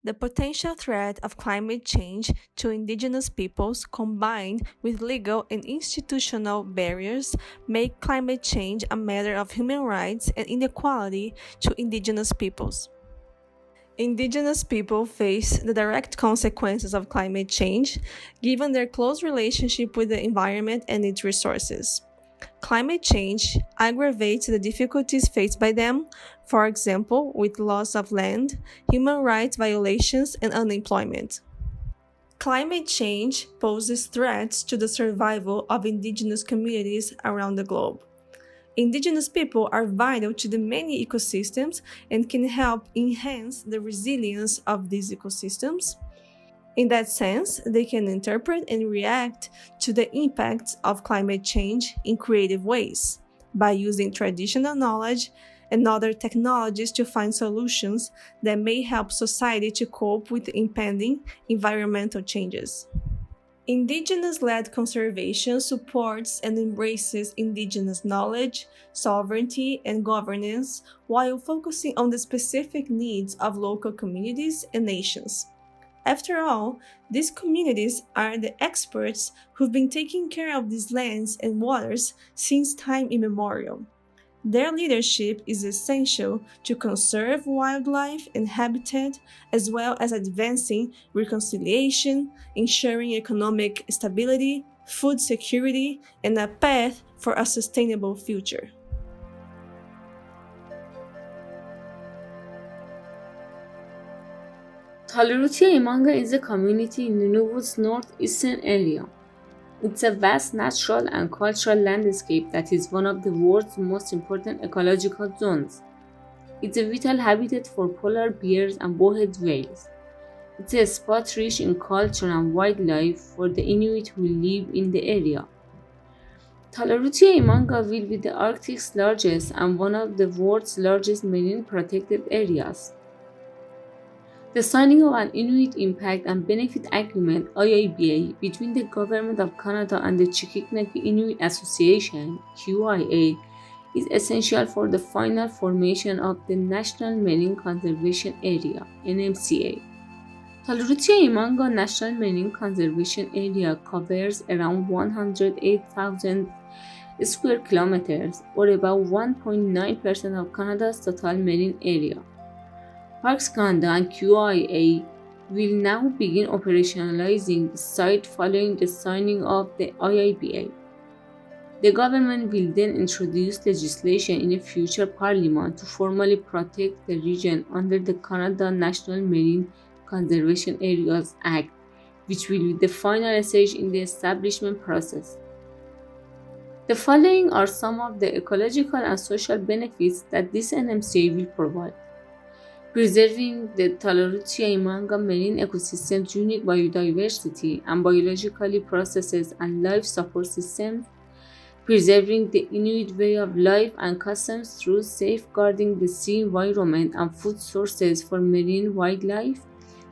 The potential threat of climate change to indigenous peoples combined with legal and institutional barriers make climate change a matter of human rights and inequality to indigenous peoples. Indigenous people face the direct consequences of climate change given their close relationship with the environment and its resources. Climate change aggravates the difficulties faced by them, for example, with loss of land, human rights violations, and unemployment. Climate change poses threats to the survival of indigenous communities around the globe. Indigenous people are vital to the many ecosystems and can help enhance the resilience of these ecosystems. In that sense, they can interpret and react to the impacts of climate change in creative ways by using traditional knowledge and other technologies to find solutions that may help society to cope with impending environmental changes. Indigenous-led conservation supports and embraces indigenous knowledge, sovereignty, and governance while focusing on the specific needs of local communities and nations. After all, these communities are the experts who've been taking care of these lands and waters since time immemorial. Their leadership is essential to conserve wildlife and habitat, as well as advancing reconciliation, ensuring economic stability, food security, and a path for a sustainable future. Tularutia Imanga is a community in Nunavut's northeastern area. It's a vast natural and cultural landscape that is one of the world's most important ecological zones. It's a vital habitat for polar bears and bowhead whales. It's a spot rich in culture and wildlife for the Inuit who live in the area. Tularutia Imanga will be the Arctic's largest and one of the world's largest marine protected areas. The signing of an Inuit Impact and Benefit Agreement (IIBA) between the Government of Canada and the Chickiknaki Inuit Association (QIA) is essential for the final formation of the National Marine Conservation Area (NMCA). Tularutia Imanga National Marine Conservation Area covers around 108,000 square kilometers, or about 1.9% of Canada's total marine area. Parks Canada and QIA will now begin operationalizing the site following the signing of the IIBA. The government will then introduce legislation in a future parliament to formally protect the region under the Canada National Marine Conservation Areas Act, which will be the final stage in the establishment process. The following are some of the ecological and social benefits that this NMCA will provide. Preserving the Tularutia Imanga marine ecosystem's unique biodiversity and biologically processes and life support systems, preserving the Inuit way of life and customs through safeguarding the sea environment and food sources for marine wildlife,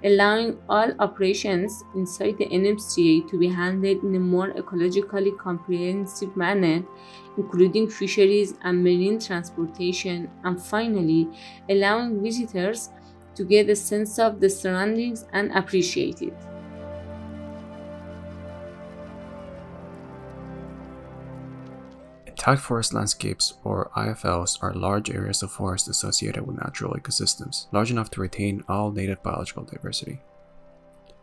allowing all operations inside the NMCA to be handled in a more ecologically comprehensive manner, including fisheries and marine transportation, and finally, allowing visitors to get a sense of the surroundings and appreciate it. Intact forest landscapes, or IFLs, are large areas of forest associated with natural ecosystems, large enough to retain all native biological diversity.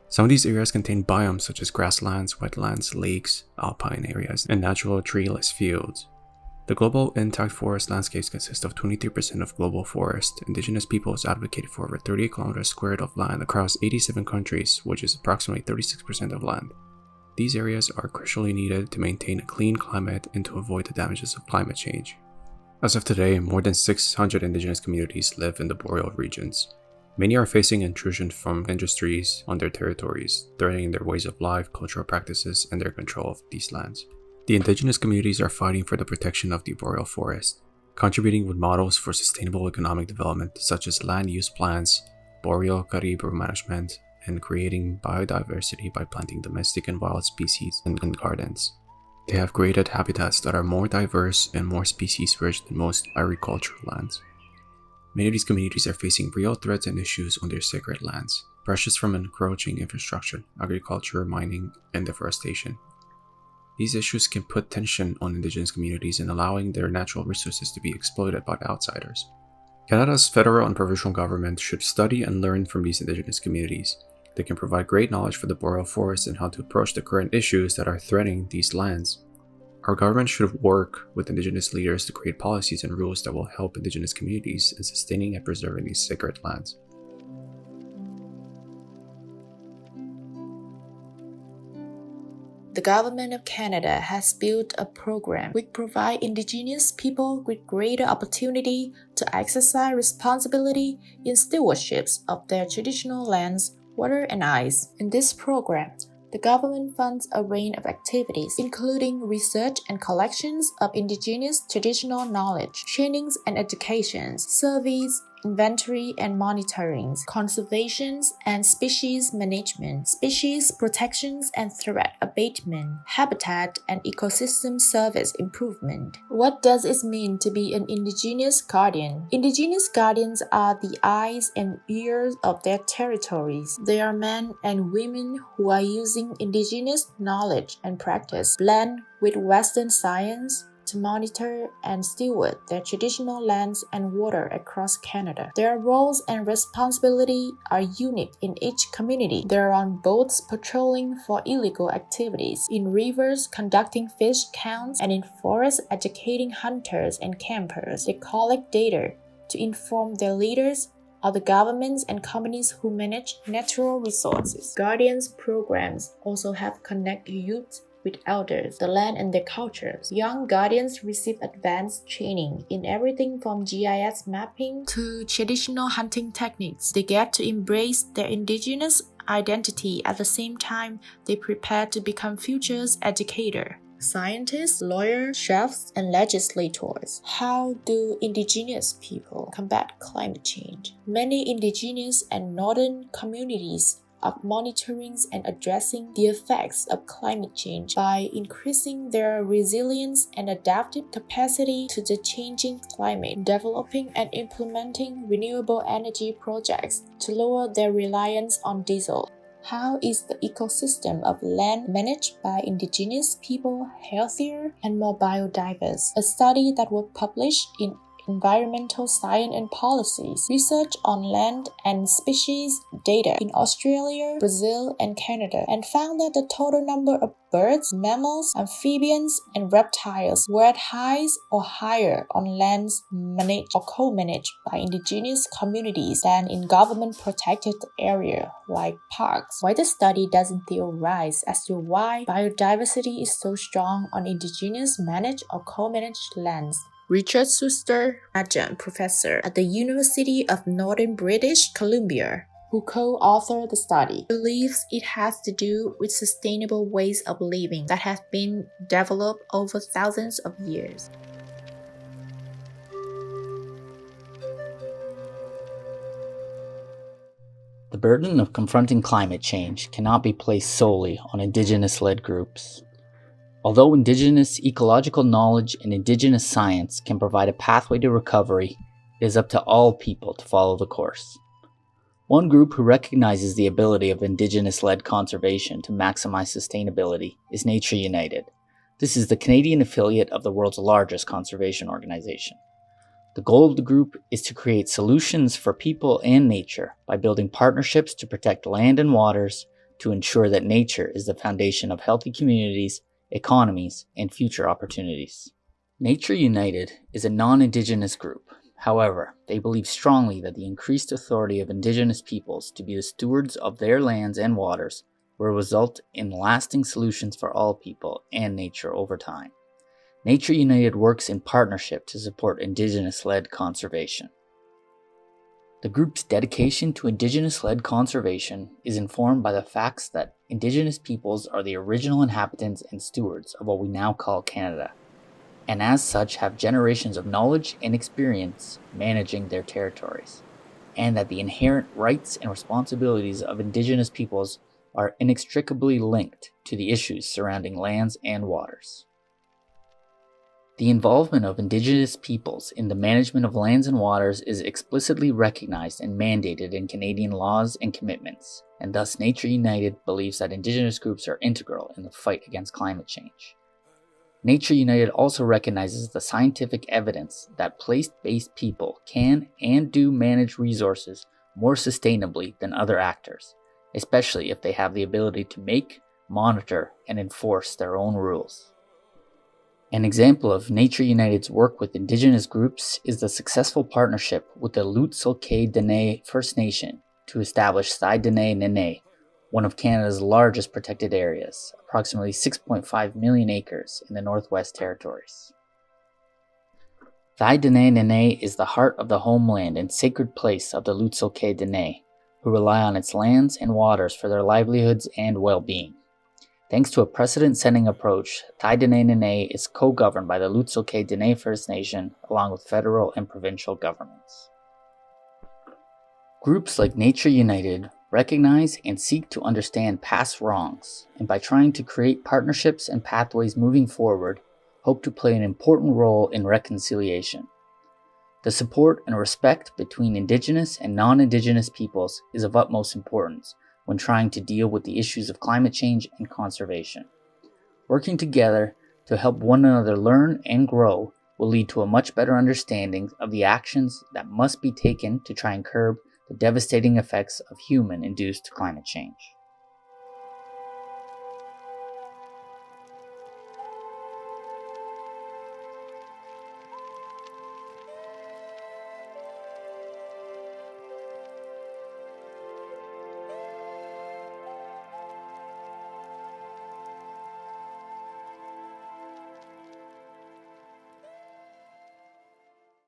Some of these areas contain biomes such as grasslands, wetlands, lakes, alpine areas, and natural treeless fields. The global intact forest landscapes consist of 23% of global forest. Indigenous peoples advocated for over 38 kilometers squared of land across 87 countries, which is approximately 36% of land. These areas are crucially needed to maintain a clean climate and to avoid the damages of climate change. As of today, more than 600 indigenous communities live in the boreal regions. Many are facing intrusion from industries on their territories, threatening their ways of life, cultural practices, and their control of these lands. The indigenous communities are fighting for the protection of the boreal forest, contributing with models for sustainable economic development such as land use plans, boreal caribou management, and creating biodiversity by planting domestic and wild species in gardens. They have created habitats that are more diverse and more species-rich than most agricultural lands. Many of these communities are facing real threats and issues on their sacred lands. pressures from encroaching infrastructure, agriculture, mining, and deforestation. These issues can put tension on indigenous communities in allowing their natural resources to be exploited by outsiders. Canada's federal and provincial government should study and learn from these indigenous communities. They can provide great knowledge for the Boreal Forests and how to approach the current issues that are threatening these lands. Our government should work with indigenous leaders to create policies and rules that will help indigenous communities in sustaining and preserving these sacred lands. The Government of Canada has built a program which provides Indigenous people with greater opportunity to exercise responsibility in stewardships of their traditional lands, water, and ice. In this program, the government funds a range of activities, including research and collections of Indigenous traditional knowledge, trainings and educations, surveys, inventory and monitoring, conservations and species management, species protections and threat abatement, habitat and ecosystem service improvement. What does it mean to be an Indigenous Guardian? Indigenous Guardians are the eyes and ears of their territories. They are men and women who are using Indigenous knowledge and practice blend with Western science to monitor and steward their traditional lands and water across Canada. Their roles and responsibility are unique in each community. They are on boats patrolling for illegal activities, in rivers conducting fish counts, and in forests educating hunters and campers. They collect data to inform their leaders of the governments and companies who manage natural resources. Guardians programs also have connect youth with elders, the land and their cultures. Young guardians receive advanced training in everything from GIS mapping to traditional hunting techniques. They get to embrace their indigenous identity at the same time they prepare to become future educators. Scientists, lawyers, chefs, and legislators. How do Indigenous people combat climate change? Many Indigenous and Northern communities are monitoring and addressing the effects of climate change by increasing their resilience and adaptive capacity to the changing climate, developing and implementing renewable energy projects to lower their reliance on diesel. How is the ecosystem of land managed by Indigenous people healthier and more biodiverse? A study that was published in Environmental Science and Policies, research on land and species data in Australia, Brazil, and Canada, and found that the total number of birds, mammals, amphibians, and reptiles were at highs or higher on lands managed or co-managed by Indigenous communities than in government-protected areas like parks. Why the study doesn't theorize as to why biodiversity is so strong on Indigenous managed or co-managed lands. Richard Suster, adjunct professor at the University of Northern British Columbia, who co-authored the study, believes it has to do with sustainable ways of living that have been developed over thousands of years. The burden of confronting climate change cannot be placed solely on Indigenous-led groups. Although Indigenous ecological knowledge and Indigenous science can provide a pathway to recovery, it is up to all people to follow the course. One group who recognizes the ability of Indigenous-led conservation to maximize sustainability is Nature United. This is the Canadian affiliate of the world's largest conservation organization. The goal of the group is to create solutions for people and nature by building partnerships to protect land and waters to ensure that nature is the foundation of healthy communities, economies, and future opportunities. Nature United is a non-Indigenous group. However, they believe strongly that the increased authority of Indigenous peoples to be the stewards of their lands and waters will result in lasting solutions for all people and nature over time. Nature United works in partnership to support Indigenous-led conservation. The group's dedication to Indigenous-led conservation is informed by the facts that Indigenous peoples are the original inhabitants and stewards of what we now call Canada, and as such have generations of knowledge and experience managing their territories, and that the inherent rights and responsibilities of Indigenous peoples are inextricably linked to the issues surrounding lands and waters. The involvement of Indigenous peoples in the management of lands and waters is explicitly recognized and mandated in Canadian laws and commitments, and thus Nature United believes that Indigenous groups are integral in the fight against climate change. Nature United also recognizes the scientific evidence that place-based people can and do manage resources more sustainably than other actors, especially if they have the ability to make, monitor, and enforce their own rules. An example of Nature United's work with Indigenous groups is the successful partnership with the Lutsulke First Nation to establish Thi Yen Linh Tran, one of Canada's largest protected areas, approximately 6.5 million acres in the Northwest Territories. Thi Yen Linh Tran is the heart of the homeland and sacred place of the Lutsulke, who rely on its lands and waters for their livelihoods and well-being. Thanks to a precedent-setting approach, Thi Yen Linh Tran is co-governed by the Lutsulke First Nation along with federal and provincial governments. Groups like Nature United recognize and seek to understand past wrongs, and by trying to create partnerships and pathways moving forward, hope to play an important role in reconciliation. The support and respect between Indigenous and non-Indigenous peoples is of utmost importance when trying to deal with the issues of climate change and conservation. Working together to help one another learn and grow will lead to a much better understanding of the actions that must be taken to try and curb the devastating effects of human-induced climate change.